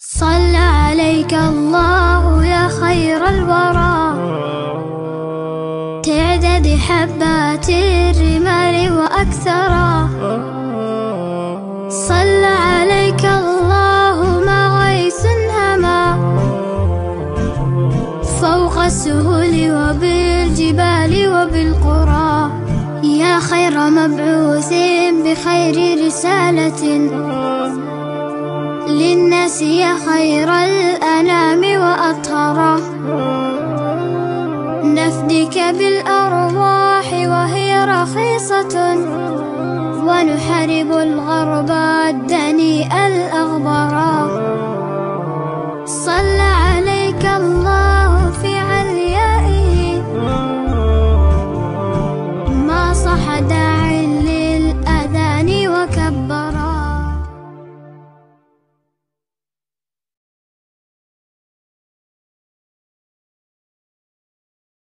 صلى عليك الله يا خير الورى، تعدد حبات الرمال وأكثرا. صلى عليك الله ما غيث هما فوق السهول وبالجبال وبالقرى. يا خير مبعوث بخير رسالة للناس، يا خير الأنام وأطهرا. نفديك بالأرواح وهي رخيصة، ونحارب الغرب الدنيء الأغبرا.